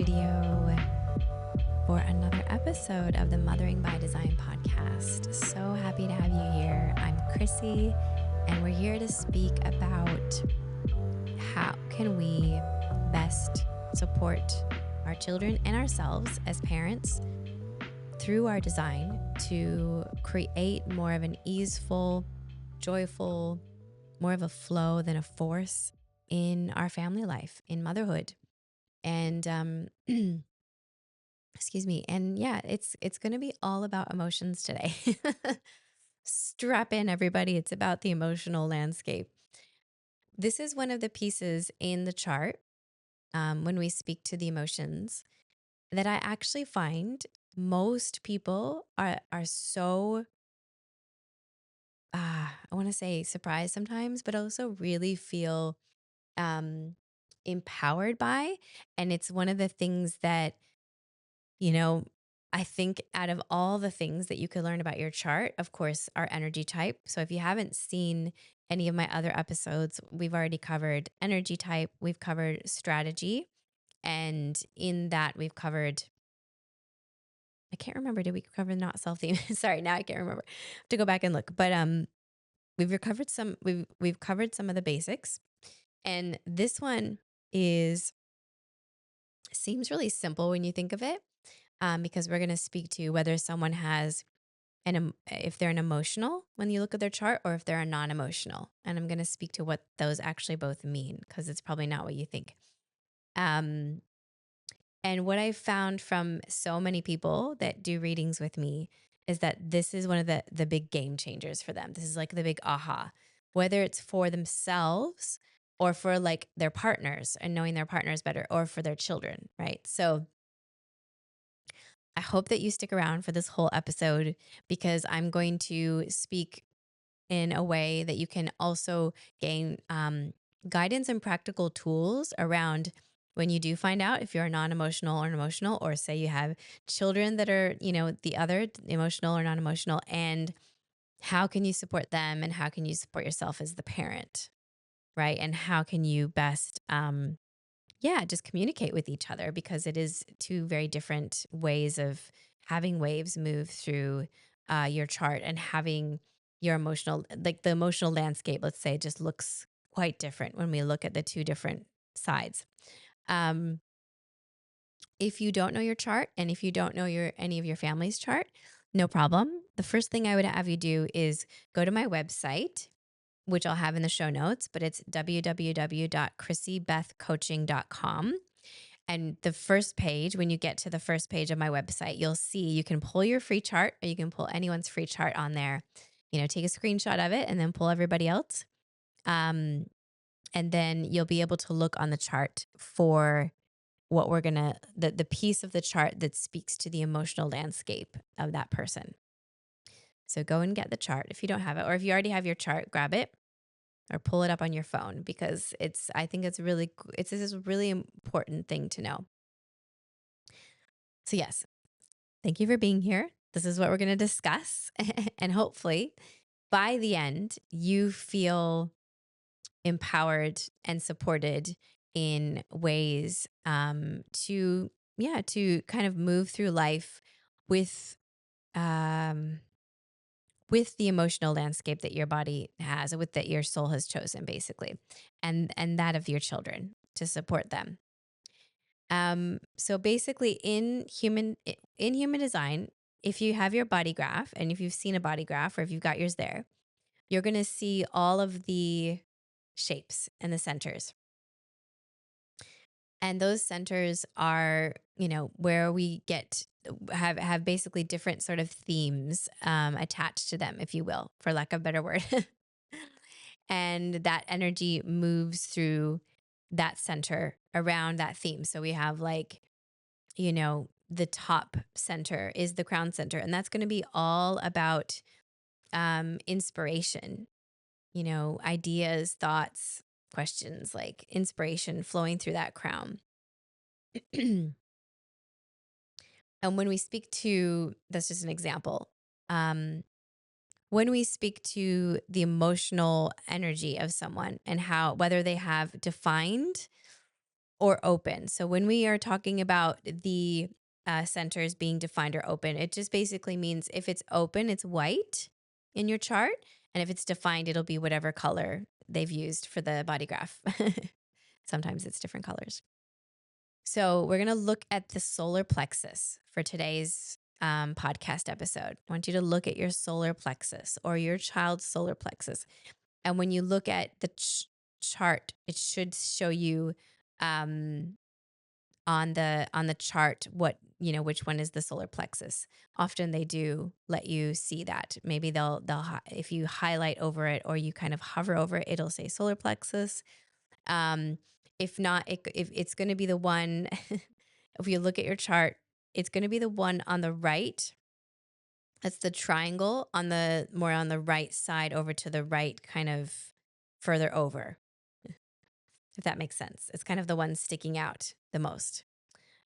studio for another episode of the Mothering by Design podcast. So happy to have you here. I'm Chrissy, and we're here to speak about how can we best support our children and ourselves as parents through our design to create more of an easeful, joyful, more of a flow than a force in our family life, in motherhood. And excuse me. And yeah, it's going to be all about emotions today. Strap in, everybody. It's about the emotional landscape. This is one of the pieces in the chart when we speak to the emotions that I actually find most people are so I want to say surprised sometimes, but also really feel um, empowered by. And it's one of the things that You know, I think out of all the things that you could learn about your chart, of course, our energy type. So if you haven't seen any of my other episodes, we've already covered energy type, we've covered strategy, and in that we've covered I can't remember, did we cover not self theme? Sorry, now I can't remember. Have to go back and look. But we've covered some of the basics. And this one is seems really simple when you think of it. Because we're going to speak to whether someone has if they're an emotional when you look at their chart or if they're a non-emotional. And I'm going to speak to what those actually both mean because it's probably not what you think. Um, and what I found from so many people that do readings with me is that this is one of the big game changers for them. This is like the big aha, whether it's for themselves or for like their partners and knowing their partners better or for their children, right? So I hope that you stick around for this whole episode because I'm going to speak in a way that you can also gain guidance and practical tools around when you do find out if you're non-emotional or emotional, or say you have children that are, the other emotional or non-emotional, and how can you support them and how can you support yourself as the parent, right? And how can you best yeah, just communicate with each other because it is two very different ways of having waves move through your chart and having your emotional, like the emotional landscape, let's say, just looks quite different when we look at the two different sides. Um, if you don't know your chart and if you don't know any of your family's chart, no problem. The first thing I would have you do is go to my website, which I'll have in the show notes, but it's www.chrissybethcoaching.com. And the first page, when you get to the first page of my website, you'll see you can pull your free chart or you can pull anyone's free chart on there. Take a screenshot of it and then pull everybody else. Um, and then you'll be able to look on the chart for what the piece of the chart that speaks to the emotional landscape of that person. So go and get the chart if you don't have it, or if you already have your chart, grab it or pull it up on your phone because I think this is a really important thing to know. So yes, thank you for being here. This is what we're going to discuss. And hopefully by the end, you feel empowered and supported in ways to kind of move through life with um, with the emotional landscape that your body has, with that your soul has chosen, basically, and that of your children to support them. So basically in human design, if you have your body graph and if you've seen a body graph or if you've got yours there, you're going to see all of the shapes and the centers. And those centers are, where we have basically different sort of themes attached to them, if you will, for lack of a better word. And that energy moves through that center around that theme. So we have the top center is the crown center, and that's going to be all about inspiration, ideas, thoughts, questions, like inspiration flowing through that crown. And when we speak to, that's just an example. When we speak to the emotional energy of someone and whether they have defined or open. So when we are talking about the centers being defined or open, it just basically means if it's open, it's white in your chart. And if it's defined, it'll be whatever color they've used for the body graph. Sometimes it's different colors. So we're going to look at the solar plexus for today's podcast episode. I want you to look at your solar plexus or your child's solar plexus. And when you look at the chart, it should show you on the chart what which one is the solar plexus. Often they do let you see that. Maybe they'll if you highlight over it or you kind of hover over it, it'll say solar plexus. Um, if not, if it's going to be the one, if you look at your chart, it's going to be the one on the right. That's the triangle on the more on the right side over to the right, kind of further over, if that makes sense. It's kind of the one sticking out the most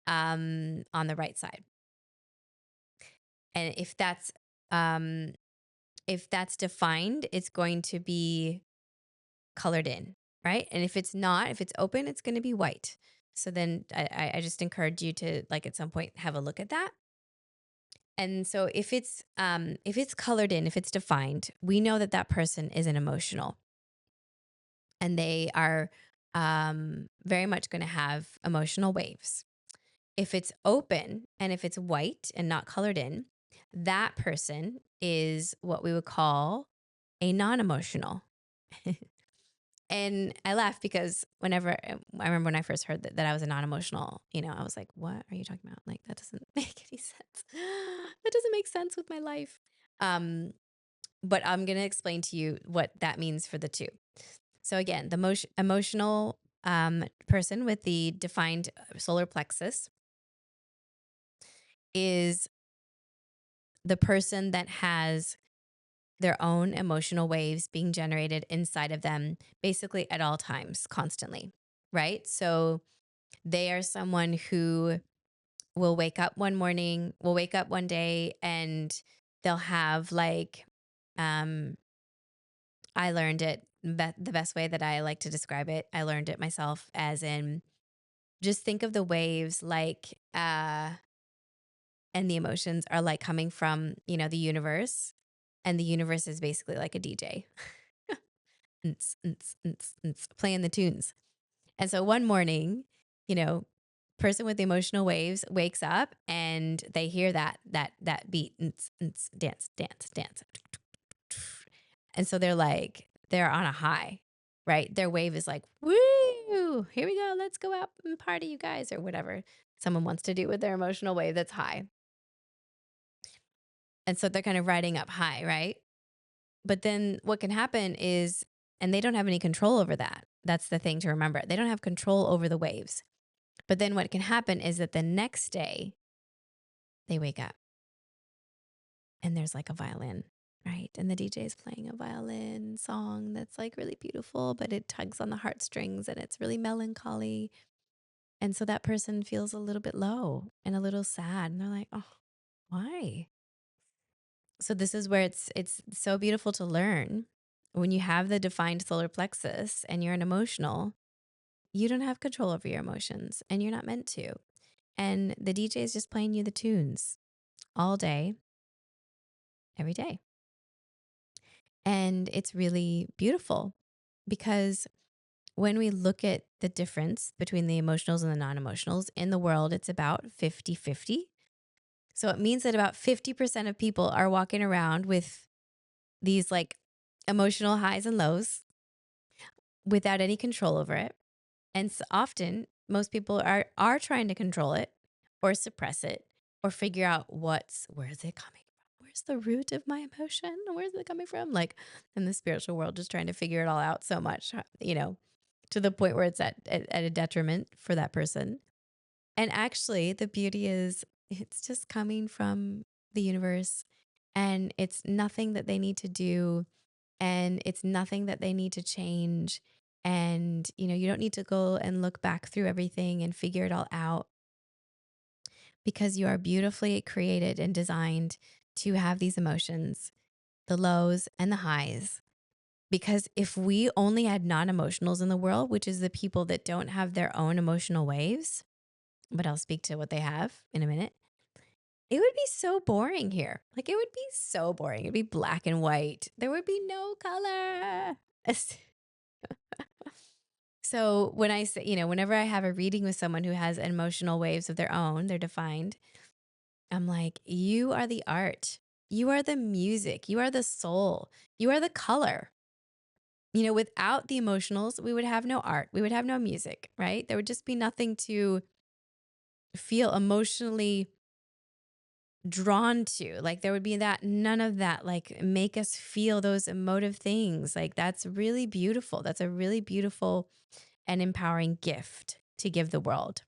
on the right side. And if that's defined, it's going to be colored in, right? And if it's not, if it's open, it's going to be white. So then I just encourage you to, like, at some point have a look at that. And so if it's colored in, if it's defined, we know that that person is an emotional, and they are very much going to have emotional waves. If it's open and if it's white and not colored in, that person is what we would call a non-emotional. And I laugh because whenever I remember when I first heard that I was a non-emotional, I was like, what are you talking about? Like, that doesn't make any sense. That doesn't make sense with my life. But I'm going to explain to you what that means for the two. So again, the emotional person with the defined solar plexus is the person that has their own emotional waves being generated inside of them basically at all times, constantly, right? So they are someone who will wake up one day and they'll have like, I learned it, the best way that I like to describe it, I learned it myself as in just think of the waves like, and the emotions are like coming from, the universe. And the universe is basically like a DJ, playing the tunes. And so one morning, you know, person with the emotional waves wakes up and they hear that beat, dance, dance, dance. And so they're on a high, right? Their wave is like, woo, here we go. Let's go out and party, you guys, or whatever someone wants to do with their emotional wave that's high. And so they're kind of riding up high, right? But then what can happen is, and they don't have any control over that. That's the thing to remember. They don't have control over the waves. But then what can happen is that the next day they wake up and there's like a violin, right? And the DJ is playing a violin song that's like really beautiful, but it tugs on the heartstrings and it's really melancholy. And so that person feels a little bit low and a little sad. And they're like, oh, why? So this is where it's so beautiful to learn. When you have the defined solar plexus and you're an emotional, you don't have control over your emotions and you're not meant to. And the DJ is just playing you the tunes all day, every day. And it's really beautiful because when we look at the difference between the emotionals and the non-emotionals in the world, it's about 50-50. So it means that about 50% of people are walking around with these like emotional highs and lows without any control over it. And so often most people are trying to control it or suppress it or figure out where is it coming from? Where's the root of my emotion? Where's it coming from? Like in the spiritual world, just trying to figure it all out so much, to the point where it's at a detriment for that person. And actually the beauty is it's just coming from the universe and it's nothing that they need to do and it's nothing that they need to change. And, you don't need to go and look back through everything and figure it all out because you are beautifully created and designed to have these emotions, the lows and the highs. Because if we only had non emotionals in the world, which is the people that don't have their own emotional waves, but I'll speak to what they have in a minute, it would be so boring here. Like, it would be so boring. It'd be black and white. There would be no color. So when I say, whenever I have a reading with someone who has emotional waves of their own, they're defined, I'm like, you are the art. You are the music. You are the soul. You are the color. Without the emotionals, we would have no art. We would have no music, right? There would just be nothing to feel emotionally drawn to. Like, there would be none of that, like, make us feel those emotive things. Like, that's really beautiful. That's a really beautiful and empowering gift to give the world.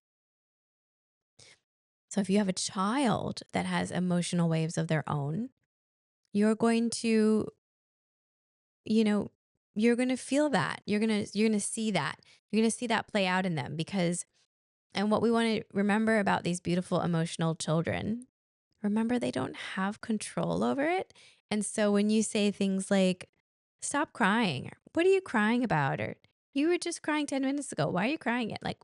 So if you have a child that has emotional waves of their own, you're going to, you know, you're going to feel that. You're going to see that. You're going to see that play out in them because and what we want to remember about these beautiful emotional children, remember they don't have control over it. And so when you say things like stop crying, or what are you crying about, or you were just crying 10 minutes ago, why are you crying it? Like,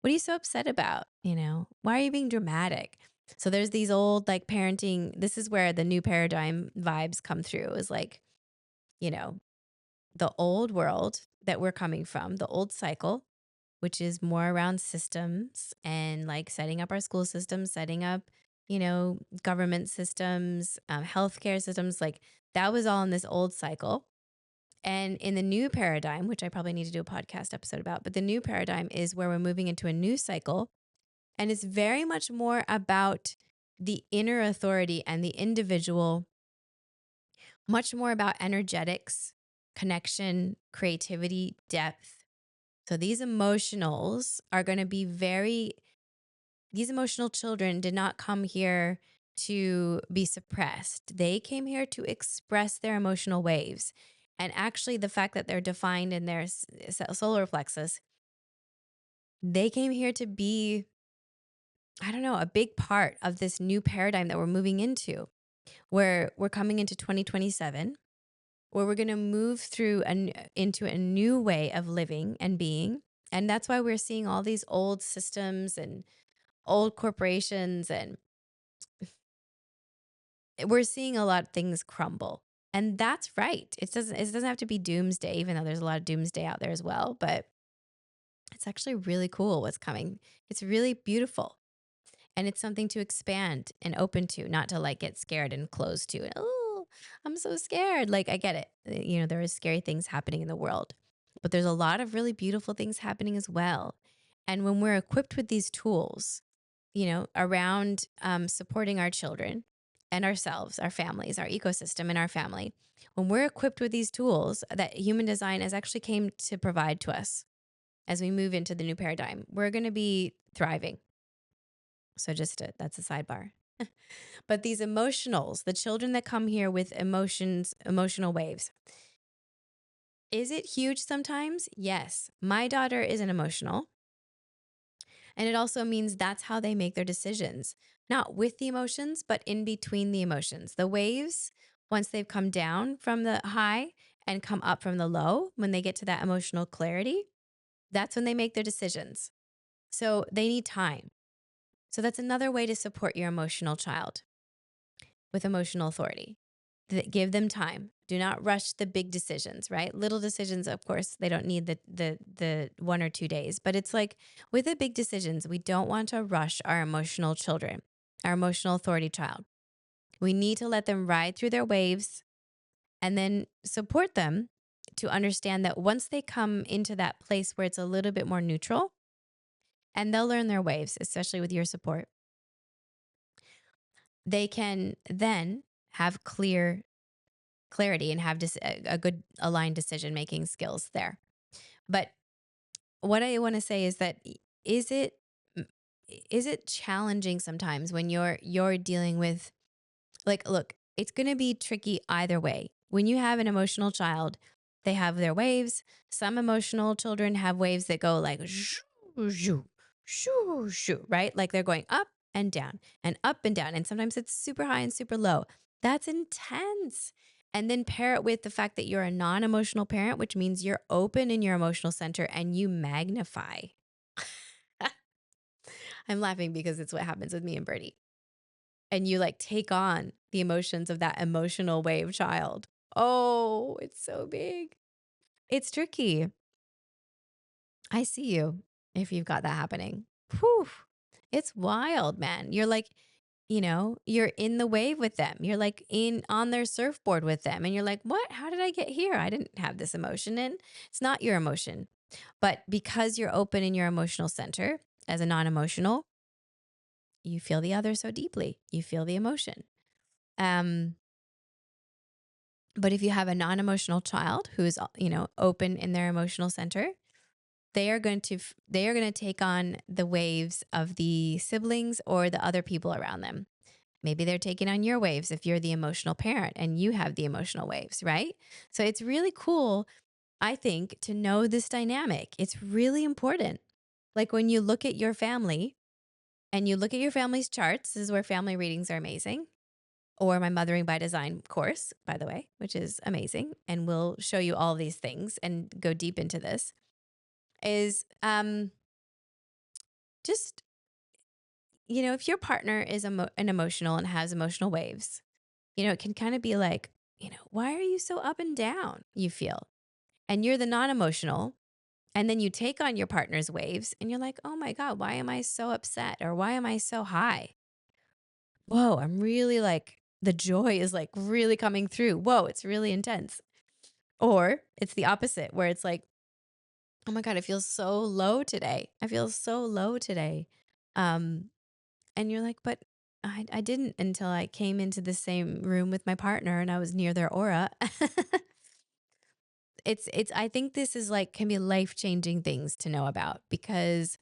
what are you so upset about? Why are you being dramatic? So there's these old like parenting. This is where the new paradigm vibes come through is like, you know, the old world that we're coming from, the old cycle, which is more around systems and like setting up our school systems, setting up, government systems, healthcare systems. Like that was all in this old cycle. And in the new paradigm, which I probably need to do a podcast episode about, but the new paradigm is where we're moving into a new cycle. And it's very much more about the inner authority and the individual, much more about energetics, connection, creativity, depth. So these emotionals are going to be these emotional children did not come here to be suppressed. They came here to express their emotional waves. And actually, the fact that they're defined in their solar plexus, they came here to be, I don't know, a big part of this new paradigm that we're moving into, where we're coming into 2027, where we're going to move into a new way of living and being. And that's why we're seeing all these old systems and old corporations, and we're seeing a lot of things crumble. And that's right. It doesn't have to be doomsday, even though there's a lot of doomsday out there as well. But it's actually really cool what's coming. It's really beautiful. And it's something to expand and open to, not to like get scared and close to. Oh, I'm so scared. Like, I get it. There is scary things happening in the world, but there's a lot of really beautiful things happening as well. And when we're equipped with these tools, around supporting our children and ourselves, our families, our ecosystem, and our family, when we're equipped with these tools that human design has actually came to provide to us as we move into the new paradigm, we're going to be thriving. So that's a sidebar. But these emotionals, the children that come here with emotions, emotional waves, is it huge sometimes? Yes. My daughter is an emotional. And it also means that's how they make their decisions, not with the emotions, but in between the emotions. The waves, once they've come down from the high and come up from the low, when they get to that emotional clarity, that's when they make their decisions. So they need time. So that's another way to support your emotional child with emotional authority. Give them time. Do not rush the big decisions, right? Little decisions, of course, they don't need the 1 or 2 days, but it's like with the big decisions, we don't want to rush our emotional children, our emotional authority child. We need to let them ride through their waves and then support them to understand that once they come into that place where it's a little bit more neutral, and they'll learn their waves, especially with your support, they can then have clarity and have a good aligned decision making skills there. But what I want to say is that is it is it challenging sometimes when you're dealing with, like, look, it's going to be tricky either way. When you have an emotional child, they have their waves. Some emotional children have waves that go like shoo, shoo, shoo, shoo, right? Like they're going up and down and up and down. And sometimes it's super high and super low. That's intense. And then pair it with the fact that you're a non emotional parent, which means you're open in your emotional center and you magnify. I'm laughing because it's what happens with me and Birdie. And you like take on the emotions of that emotional wave child. Oh, it's so big. It's tricky. I see you if you've got that happening. Whew. It's wild, man. You're like, you're in the wave with them. You're like in on their surfboard with them. And you're like, what? How did I get here? I didn't have this emotion in. It's not your emotion. But because you're open in your emotional center as a non emotional, you feel the other so deeply. You feel the emotion. Um, but if you have a non emotional child who's, open in their emotional center, they are going to take on the waves of the siblings or the other people around them. Maybe they're taking on your waves if you're the emotional parent and you have the emotional waves, right? So it's really cool, I think, to know this dynamic. It's really important. Like when you look at your family and you look at your family's charts, this is where family readings are amazing. Or my Mothering by Design course, by the way, which is amazing. And we'll show you all these things and go deep into this. Is just if your partner is an emotional and has emotional waves, it can kind of be like, why are you so up and down? You feel, and you're the non-emotional, and then you take on your partner's waves, and you're like, oh my god, why am I so upset, or why am I so high? Whoa, I'm really like the joy is like really coming through. Whoa, it's really intense. Or it's the opposite, where it's like, oh my god, I feel so low today. I feel so low today. Um, And you're like, but I didn't until I came into the same room with my partner and I was near their aura. I think this is like, can be life-changing things to know about because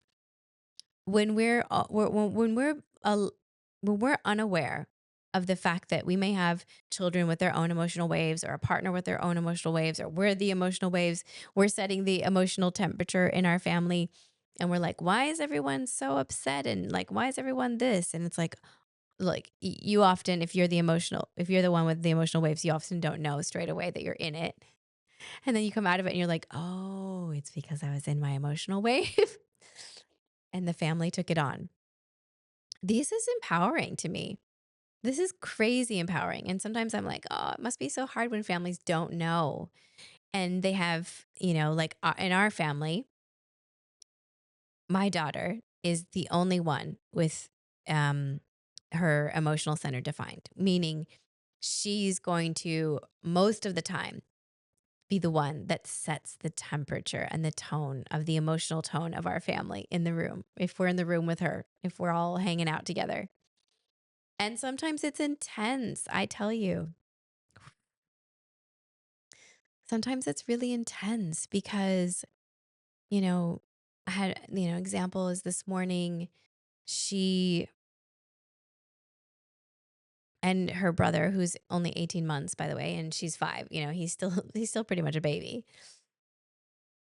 when when we're unaware of the fact that we may have children with their own emotional waves or a partner with their own emotional waves or we're the emotional waves, we're setting the emotional temperature in our family and we're like, why is everyone so upset and like why is everyone this? And it's like you often if you're the one with the emotional waves, you often don't know straight away that you're in it. And then you come out of it and you're like, oh, it's because I was in my emotional wave and the family took it on. This is empowering to me. This is crazy empowering. And sometimes I'm like, oh, it must be so hard when families don't know. And they have, like in our family, my daughter is the only one with um, her emotional center defined, meaning she's going to, most of the time, be the one that sets the temperature and the tone of the emotional tone of our family in the room. If we're in the room with her, if we're all hanging out together. And sometimes it's intense, I tell you. Sometimes it's really intense because, you know, I had, example is this morning, she and her brother, who's only 18 months, by the way, and she's 5, he's still pretty much a baby.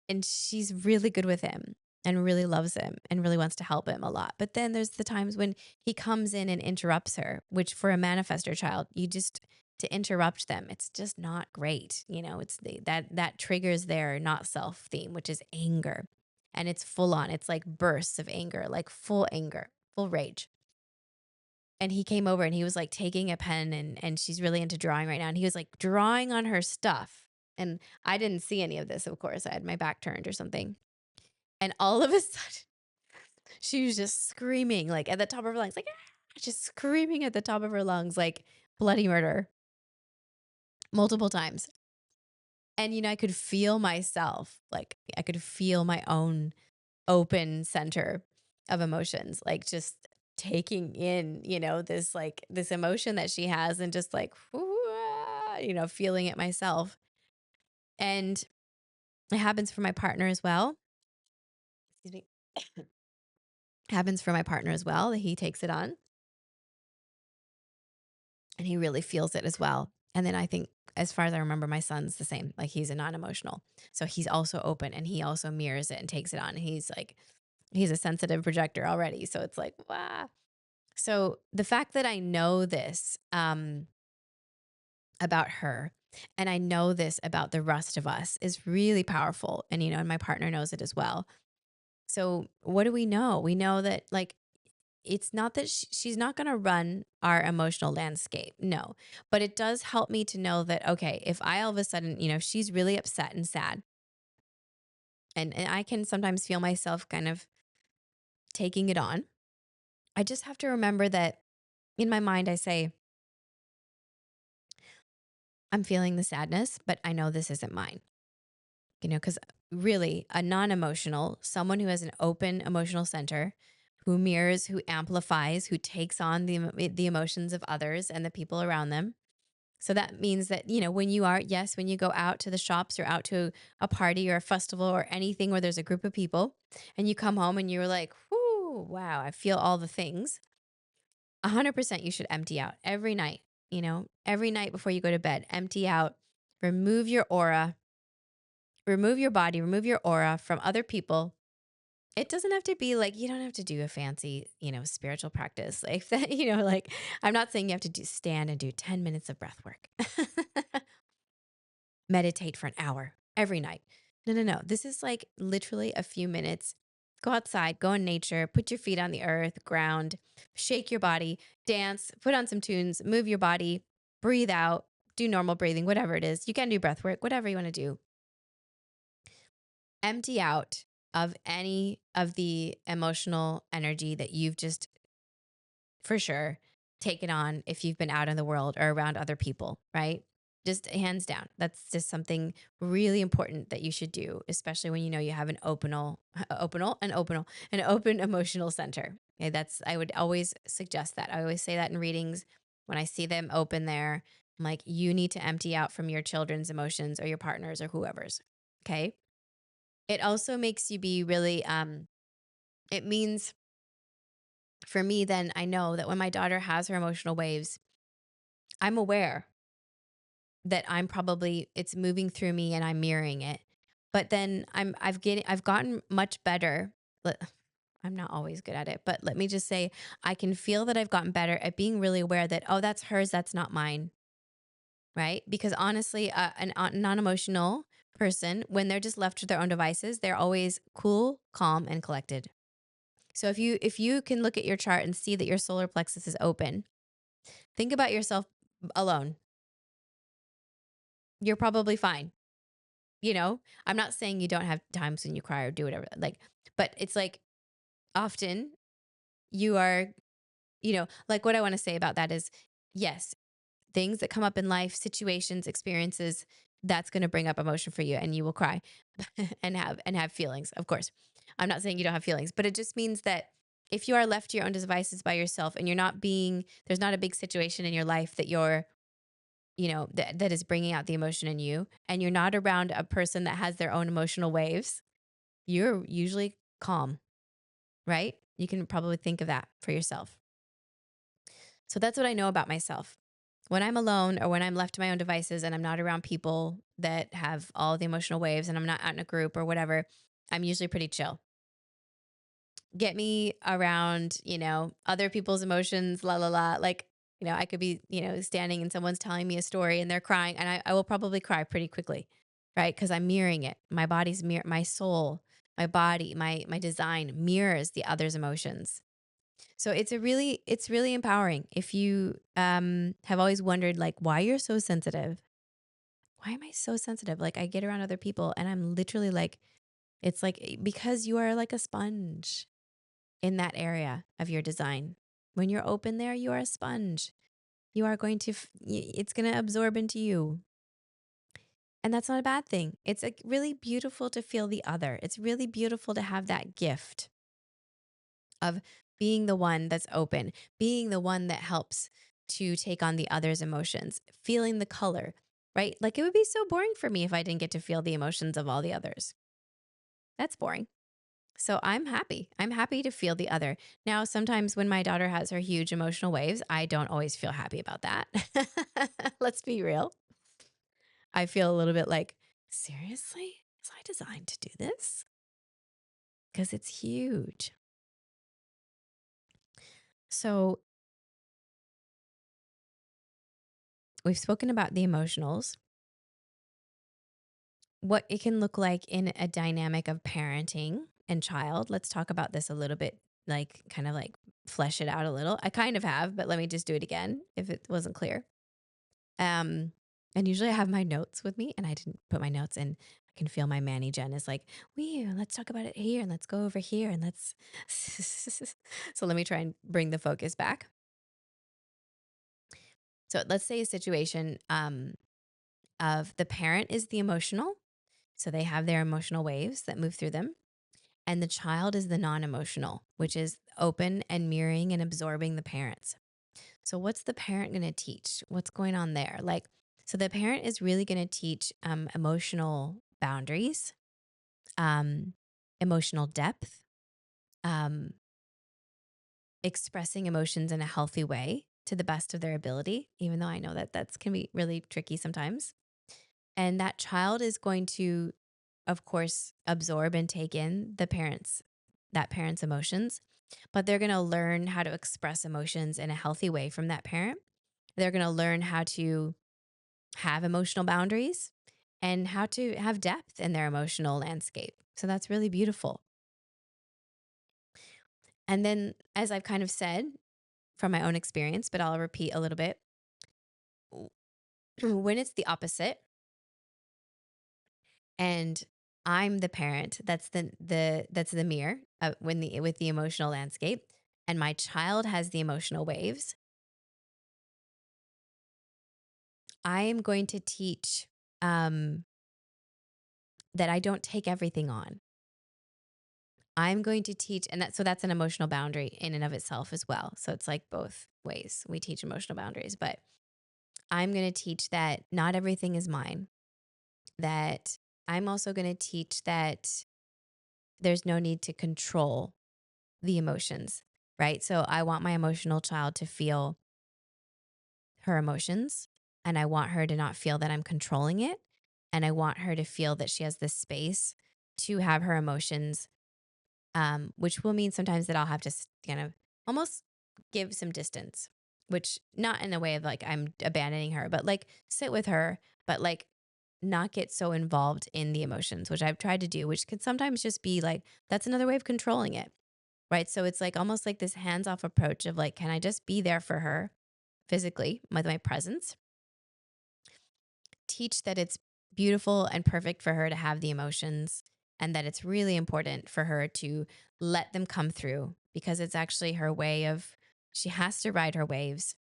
And she's really good with him and really loves him and really wants to help him a lot. But then there's the times when he comes in and interrupts her, which for a manifester child, to interrupt them, it's just not great. It's that triggers their not self theme, which is anger. And it's full on. It's like bursts of anger, full rage. And he came over and he was like taking a pen and she's really into drawing right now. And he was like drawing on her stuff. And I didn't see any of this, of course. I had my back turned or something. And all of a sudden, she was just screaming, like at the top of her lungs, like, "Ah," just screaming at the top of her lungs, like bloody murder multiple times. And, I could feel myself, like, I could feel my own open center of emotions, like just taking in, this emotion that she has and just like, feeling it myself. And it happens for my partner as well. Excuse me. Happens for my partner as well that he takes it on and he really feels it as well. And then I think, as far as I remember, my son's the same. Like he's a non-emotional, so he's also open and he also mirrors it and takes it on. And he's a sensitive projector already, so it's like wow. So the fact that I know this about her And I know this about the rest of us is really powerful. And, and my partner knows it as well. So, what do we know? We know that, like, it's not that she's not going to run our emotional landscape. No. But it does help me to know that, okay, if I all of a sudden, if she's really upset and sad, and I can sometimes feel myself kind of taking it on, I just have to remember that in my mind, I say, I'm feeling the sadness, but I know this isn't mine. Because really, a non emotional, someone who has an open emotional center, who mirrors, who amplifies, who takes on the emotions of others and the people around them. So that means that, when you are, yes, when you go out to the shops or out to a party or a festival or anything where there's a group of people and you come home and you're like, whoo, wow, I feel all the things. 100% you should empty out every night, every night before you go to bed, empty out, remove your aura, remove your body, remove your aura from other people. It doesn't have to be like, you don't have to do a fancy, spiritual practice like that, like I'm not saying you have to stand and do 10 minutes of breath work. Meditate for an hour every night. No, no, no. This is like literally a few minutes. Go outside, go in nature, put your feet on the earth, ground, shake your body, dance, put on some tunes, move your body, breathe out, do normal breathing, whatever it is. You can do breath work, whatever you want to do. Empty out of any of the emotional energy that you've just for sure taken on if you've been out in the world or around other people, right? Just hands down. That's just something really important that you should do, especially when you know you have an open emotional center. Okay, I would always suggest that. I always say that in readings when I see them open there. I'm like, you need to empty out from your children's emotions or your partners or whoever's. Okay. It also makes you be really, it means for me, then I know that when my daughter has her emotional waves, I'm aware that it's moving through me and I'm mirroring it. But then I've gotten much better. I'm not always good at it, but let me just say, I can feel that I've gotten better at being really aware that, oh, that's hers, that's not mine. Right. Because honestly, a non emotional person, when they're just left to their own devices, they're always cool, calm, and collected. So if you can look at your chart and see that your solar plexus is open, think about yourself alone. You're probably fine. I'm not saying you don't have times when you cry or do whatever, like, but it's like often you are, like what I want to say about that is, yes, things that come up in life, situations, experiences, that's going to bring up emotion for you and you will cry and have feelings. Of course. I'm not saying you don't have feelings, but it just means that if you are left to your own devices by yourself and there's not a big situation in your life that that is bringing out the emotion in you, and you're not around a person that has their own emotional waves, you're usually calm, right? You can probably think of that for yourself. So that's what I know about myself. When I'm alone or when I'm left to my own devices and I'm not around people that have all the emotional waves and I'm not out in a group or whatever, I'm usually pretty chill. Get me around, other people's emotions, la la la. Like, I could be, standing and someone's telling me a story and they're crying, and I will probably cry pretty quickly, right? Because I'm mirroring it. My body's my soul, my body, my design mirrors the other's emotions. So it's really empowering. If you have always wondered like why you're so sensitive, why am I so sensitive? Like I get around other people and I'm literally like, it's like because you are like a sponge in that area of your design. When you're open there, you are a sponge. You are going to, it's going to absorb into you. And that's not a bad thing. It's like really beautiful to feel the other. It's really beautiful to have that gift of being the one that's open, being the one that helps to take on the other's emotions, feeling the color, right? Like it would be so boring for me if I didn't get to feel the emotions of all the others. That's boring. So I'm happy. I'm happy to feel the other. Now, sometimes when my daughter has her huge emotional waves, I don't always feel happy about that. Let's be real. I feel a little bit like, seriously? Was I designed to do this? Because it's huge. So we've spoken about the emotionals. what it can look like in a dynamic of parenting and child. Let's talk about this a little bit, like kind of like flesh it out a little. I kind of have, but let me just do it again if it wasn't clear. Um, and usually I have my notes with me and I didn't put my notes in. I can feel my Manny Jen is like, we let's talk about it here and let's go over here and let's so let me try and bring the focus back. So let's say a situation of the parent is the emotional. So they have their emotional waves that move through them. And the child is the non emotional, which is open and mirroring and absorbing the parents. So, what's the parent going to teach? What's going on there? Like, so the parent is really going to teach emotional boundaries, um, emotional depth, um, expressing emotions in a healthy way to the best of their ability, even though I know that that's can be really tricky sometimes. And that child is going to, of course, absorb and take in that parent's emotions, but they're going to learn how to express emotions in a healthy way from that parent. They're going to learn how to have emotional boundaries and how to have depth in their emotional landscape. So that's really beautiful. And then, as I've kind of said from my own experience, but I'll repeat a little bit, when it's the opposite, and I'm the parent that's the mirror when the with the emotional landscape, and my child has the emotional waves. I am going to teach um, that I don't take everything on. I'm going to teach, and that's an emotional boundary in and of itself as well. So it's like both ways we teach emotional boundaries, but I'm going to teach that not everything is mine. That I'm also going to teach that there's no need to control the emotions, right? So I want my emotional child to feel her emotions, and I want her to not feel that I'm controlling it. And I want her to feel that she has this space to have her emotions, which will mean sometimes that I'll have to kind of almost give some distance, which not in a way of like I'm abandoning her, but like sit with her, but like not get so involved in the emotions, which I've tried to do, which could sometimes just be like, that's another way of controlling it. Right. So it's like almost like this hands off approach of like, can I just be there for her physically with my presence? Teach that it's beautiful and perfect for her to have the emotions and that it's really important for her to let them come through because it's actually her way of, she has to ride her waves.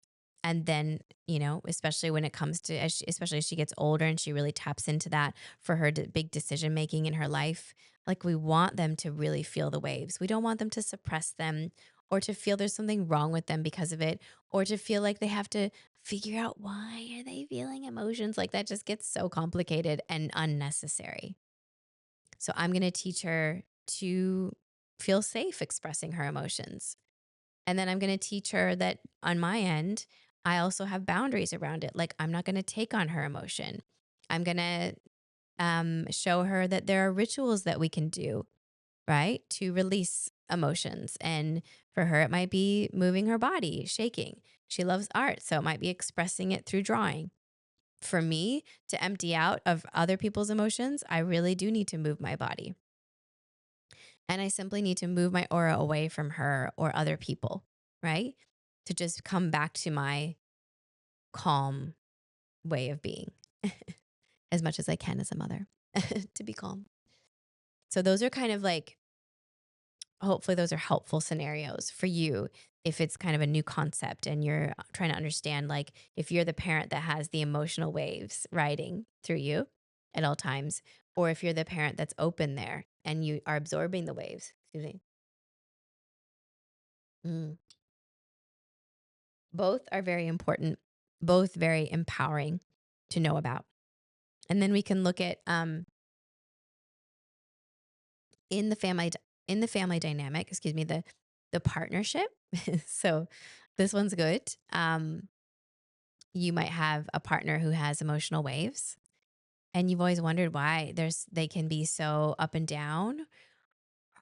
And then, especially when it comes to, especially as she gets older and she really taps into that for her big decision making in her life, like we want them to really feel the waves. We don't want them to suppress them or to feel there's something wrong with them because of it or to feel like they have to figure out why are they feeling emotions like that just gets so complicated and unnecessary. So I'm going to teach her to feel safe expressing her emotions. And then I'm going to teach her that on my end, I also have boundaries around it. Like I'm not going to take on her emotion. I'm going to show her that there are rituals that we can do, right? To release emotions. And for her, it might be moving her body, shaking. She loves art. So it might be expressing it through drawing. For me to empty out of other people's emotions, I really do need to move my body. And I simply need to move my aura away from her or other people, right? To just come back to my calm way of being as much as I can as a mother to be calm. So those are kind of like, hopefully those are helpful scenarios for you if it's kind of a new concept and you're trying to understand like if you're the parent that has the emotional waves riding through you at all times or if you're the parent that's open there and you are absorbing the waves. Excuse me. Mm. Both are very important, both very empowering to know about. And then we can look at in the family in the family dynamic, excuse me, the partnership. So this one's good. You might have a partner who has emotional waves and you've always wondered why they can be so up and down.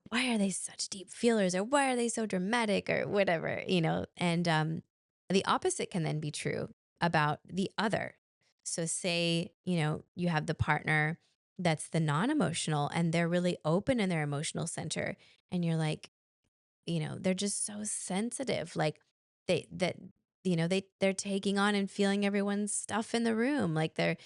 Why are they such deep feelers or why are they so dramatic or whatever, And the opposite can then be true about the other. So say, you have the partner that's the non-emotional, and they're really open in their emotional center, and you're like, they're just so sensitive. Like they that they're taking on and feeling everyone's stuff in the room. Like they're,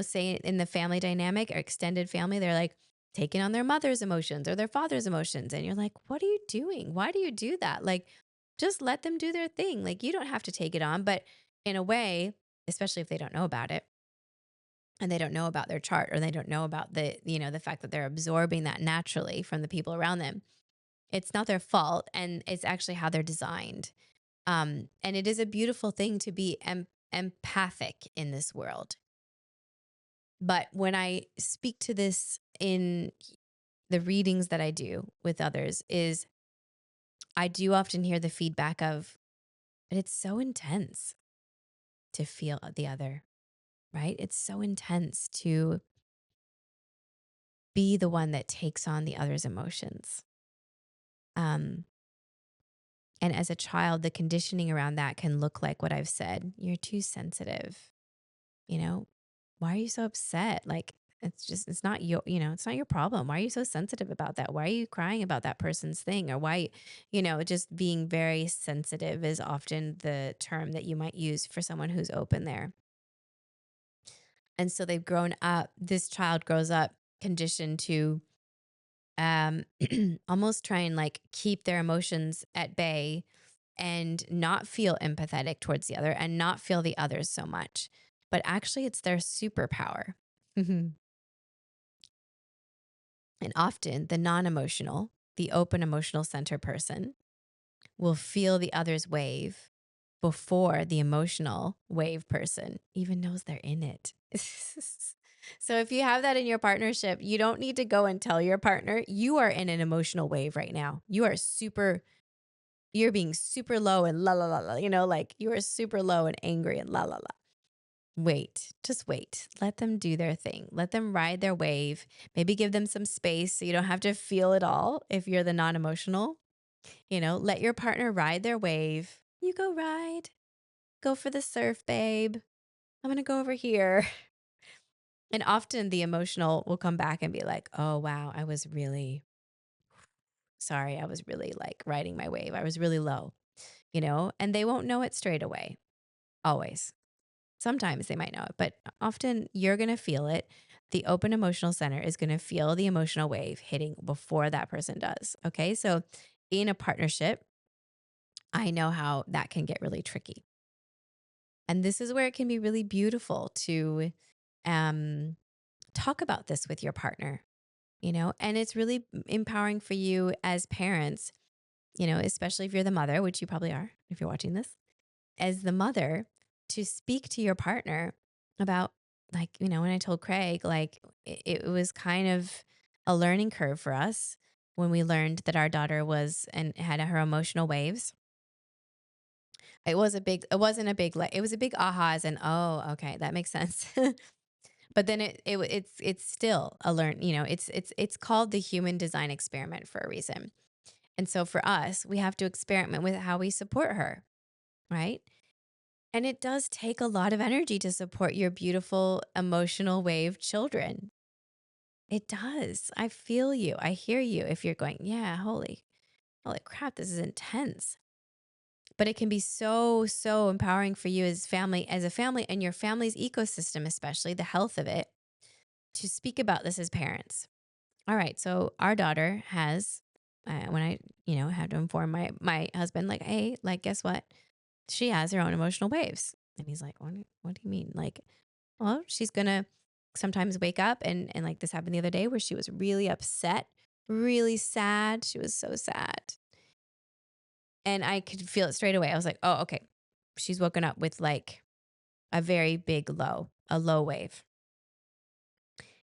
say in the family dynamic or extended family, they're like taking on their mother's emotions or their father's emotions. And you're like, what are you doing? Why do you do that? Like just let them do their thing. Like you don't have to take it on, but in a way, especially if they don't know about it and they don't know about their chart or they don't know about the fact that they're absorbing that naturally from the people around them, it's not their fault, and it's actually how they're designed. And it is a beautiful thing to be empathic in this world. But when I speak to this in the readings that I do with others, is I do often hear the feedback of, but it's so intense to feel the other, right? It's so intense to be the one that takes on the other's emotions. Um, and as a child, the conditioning around that can look like what I've said. You're too sensitive. You know, why are you so upset? Like, it's not it's not your problem. Why are you so sensitive about that? Why are you crying about that person's thing? Or why, just being very sensitive is often the term that you might use for someone who's open there. And so this child grows up conditioned to um, almost try and like keep their emotions at bay and not feel empathetic towards the other and not feel the others so much. But actually, it's their superpower. And often, the non emotional, the open emotional center person will feel the other's wave before the emotional wave person even knows they're in it. So, if you have that in your partnership, you don't need to go and tell your partner you are in an emotional wave right now. You're being super low and la la la la, like you are super low and angry and la la la. Wait, just wait. Let them do their thing. Let them ride their wave. Maybe give them some space so you don't have to feel it all if you're the non emotional. Let your partner ride their wave. You go ride. Go for the surf, babe. I'm going to go over here. And often the emotional will come back and be like, oh, wow, I was really sorry. I was really like riding my wave. I was really low, and they won't know it straight away, always. Sometimes they might know it, but often you're going to feel it. The open emotional center is going to feel the emotional wave hitting before that person does. Okay. So in a partnership, I know how that can get really tricky. And this is where it can be really beautiful to um, talk about this with your partner, and it's really empowering for you as parents, especially if you're the mother, which you probably are if you're watching this, as the mother, to speak to your partner about, like, when I told Craig, like, it was kind of a learning curve for us when we learned that our daughter was and had her emotional waves. It wasn't a big, like, it was a big aha, as in, oh, okay, that makes sense. But then it's still a learn, it's called the human design experiment for a reason. And so for us, we have to experiment with how we support her, right? And it does take a lot of energy to support your beautiful emotional wave children. It does. I feel you. I hear you. If you're going, yeah, holy crap, this is intense. But it can be so, so empowering for you as a family and your family's ecosystem, especially the health of it, to speak about this as parents. All right. So our daughter has, when I, had to inform my husband, like, hey, like, guess what? She has her own emotional waves. And he's like, what do you mean? Like, well, she's going to sometimes wake up and like this happened the other day where she was really upset, really sad. She was so sad. And I could feel it straight away. I was like, oh, okay. She's woken up with like a very big low, a low wave.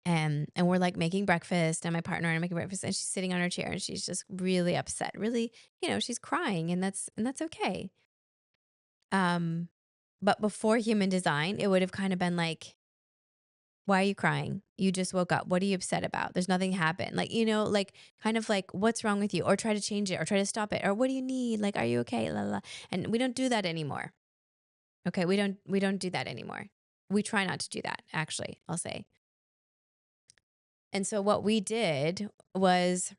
And we're like making breakfast, and my partner and I are making breakfast, and she's sitting on her chair and she's just really upset. Really, she's crying, and that's okay. Um, but before human design, it would have kind of been like, why are you crying? You just woke up. What are you upset about? There's nothing happened. Like, like kind of like, what's wrong with you? Or try to change it or try to stop it. Or what do you need? Like, are you okay? La, la, la. And we don't do that anymore. Okay. We don't do that anymore. We try not to do that, actually, I'll say. And so what we did was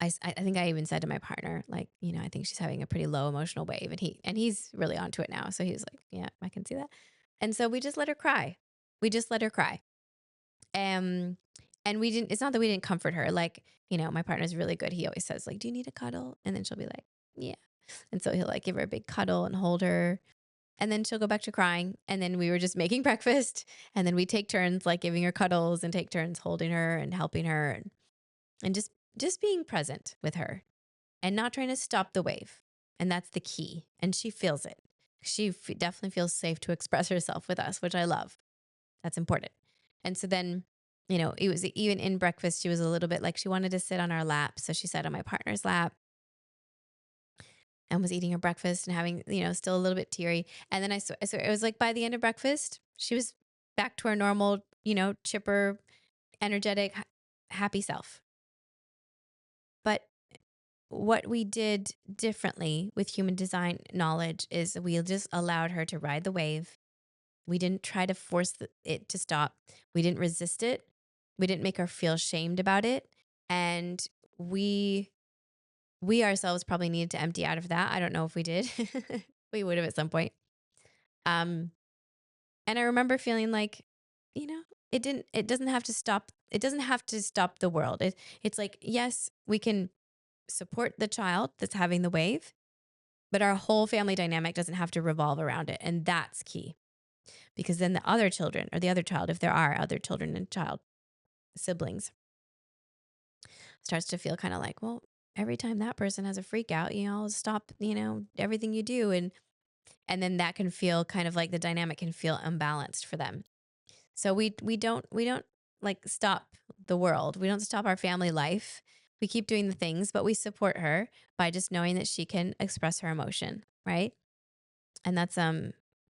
I think I even said to my partner, like, I think she's having a pretty low emotional wave, and he's really onto it now. So he was like, yeah, I can see that. And so we just let her cry. We just let her cry. Um, and we didn't. It's not that we didn't comfort her. Like, my partner's really good. He always says, like, "Do you need a cuddle?" And then she'll be like, "Yeah." And so he'll like give her a big cuddle and hold her, and then she'll go back to crying. And then we were just making breakfast, and then we take turns like giving her cuddles and take turns holding her and helping her, and just being present with her and not trying to stop the wave. And that's the key. And she feels it. Definitely feels safe to express herself with us, which I love. That's important. And so then, it was even in breakfast, she was a little bit like she wanted to sit on our lap. So she sat on my partner's lap and was eating her breakfast and having, still a little bit teary. And then so it was like by the end of breakfast, she was back to her normal, chipper, energetic, happy self. But what we did differently with human design knowledge is we just allowed her to ride the wave. We didn't try to force it to stop. We didn't resist it. We didn't make her feel shamed about it. And we ourselves probably needed to empty out of that. I don't know if we did. We would have at some point. Um, and I remember feeling like, you know, it doesn't have to stop. It doesn't have to stop the world. It's like, yes, we can support the child that's having the wave, but our whole family dynamic doesn't have to revolve around it. And that's key, because then the other children or the other child, if there are other children and child siblings, starts to feel kind of like, well, every time that person has a freak out, I'll stop, everything you do. And then that can feel kind of like the dynamic can feel unbalanced for them. So we don't like stop the world. We don't stop our family life. We keep doing the things, but we support her by just knowing that she can express her emotion, right? And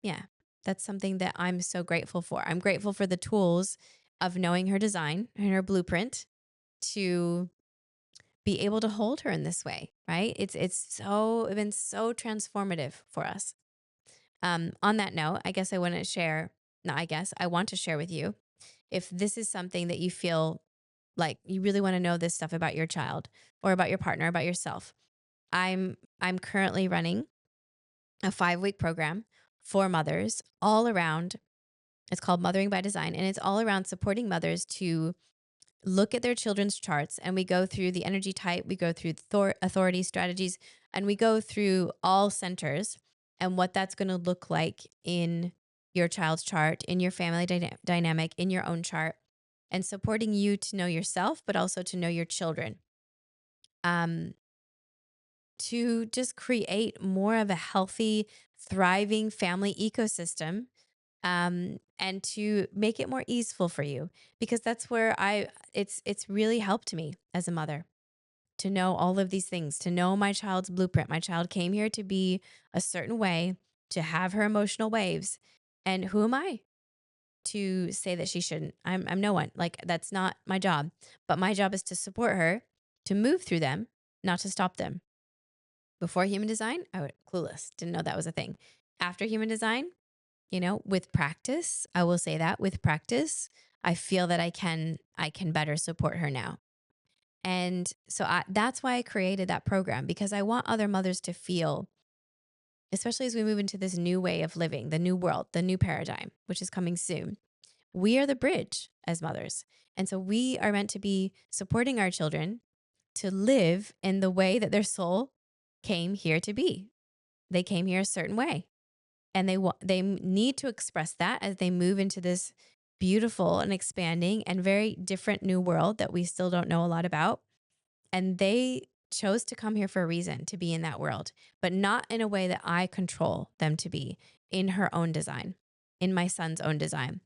yeah, that's something that I'm so grateful for. I'm grateful for the tools of knowing her design and her blueprint to be able to hold her in this way, right? It's been so transformative for us. On that note, I guess I want to share, no, I guess I want to share with you, if this is something that you feel like you really want to know this stuff about your child or about your partner, about yourself. I'm currently running a 5-week program for mothers all around. It's called Mothering by Design, and it's all around supporting mothers to look at their children's charts. And we go through the energy type, we go through authority strategies, and we go through all centers and what that's going to look like in your child's chart, in your family dynamic, in your own chart, and supporting you to know yourself, but also to know your children. Um, to just create more of a healthy, thriving family ecosystem, and to make it more easeful for you, because that's where it's really helped me as a mother to know all of these things, to know my child's blueprint. My child came here to be a certain way, to have her emotional waves. And who am I to say that she shouldn't? I'm no one. Like, that's not my job. But my job is to support her to move through them, not to stop them. Before human design, I was clueless, didn't know that was a thing. After human design, with practice, I will say that with practice, I feel that I can better support her now. And so that's why I created that program, because I want other mothers to feel, especially as we move into this new way of living, the new world, the new paradigm, which is coming soon. We are the bridge as mothers. And so we are meant to be supporting our children to live in the way that their soul came here to be. They came here a certain way, and they need to express that as they move into this beautiful and expanding and very different new world that we still don't know a lot about. And they chose to come here for a reason, to be in that world, but not in a way that I control them to be, in her own design, in my son's own design.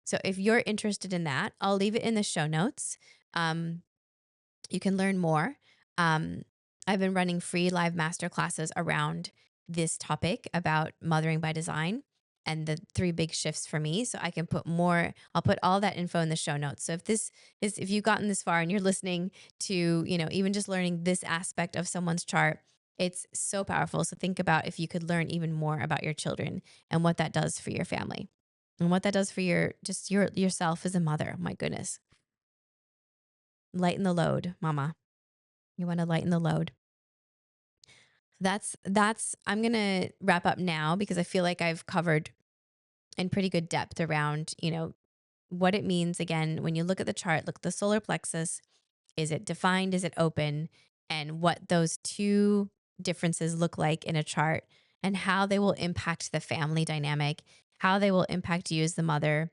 So if you're interested in that, I'll leave it in the show notes. You can learn more. Um, I've been running free live master classes around this topic about mothering by design and the 3 big shifts for me. So I can I'll put all that info in the show notes. So if you've gotten this far and you're listening to, even just learning this aspect of someone's chart, it's so powerful. So think about if you could learn even more about your children and what that does for your family. and what that does for yourself as a mother. My goodness. Lighten the load, mama. You want to lighten the load. That's I'm going to wrap up now because I feel like I've covered in pretty good depth around, what it means. Again, when you look at the chart, look at the solar plexus. Is it defined? Is it open? And what those two differences look like in a chart and how they will impact the family dynamic, how they will impact you as the mother,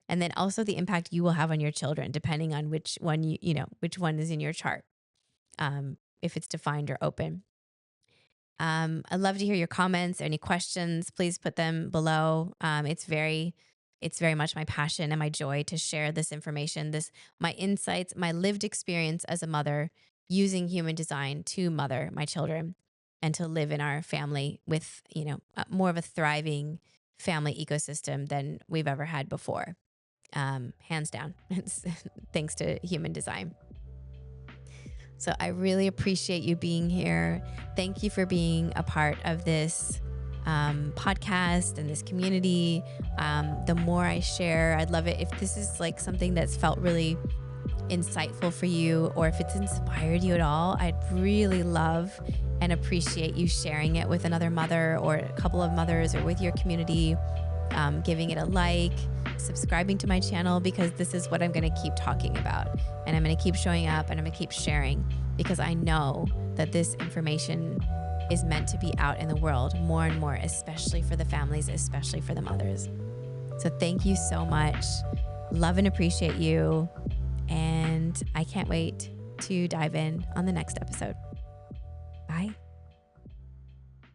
and then also the impact you will have on your children, depending on which one which one is in your chart, if it's defined or open. I'd love to hear your comments. Any questions, please put them below. It's very much my passion and my joy to share this information, my insights, my lived experience as a mother using human design to mother my children and to live in our family with, more of a thriving family ecosystem than we've ever had before. Hands down. It's thanks to human design. So I really appreciate you being here. Thank you for being a part of this podcast and this community. The more I share, I'd love it if this is like something that's felt really insightful for you, or if it's inspired you at all. I'd really love and appreciate you sharing it with another mother or a couple of mothers or with your community, giving it a like, subscribing to my channel, because this is what I'm going to keep talking about. And I'm going to keep showing up and I'm going to keep sharing because I know that this information is meant to be out in the world more and more, especially for the families, especially for the mothers. So thank you so much. Love and appreciate you. And I can't wait to dive in on the next episode. Bye.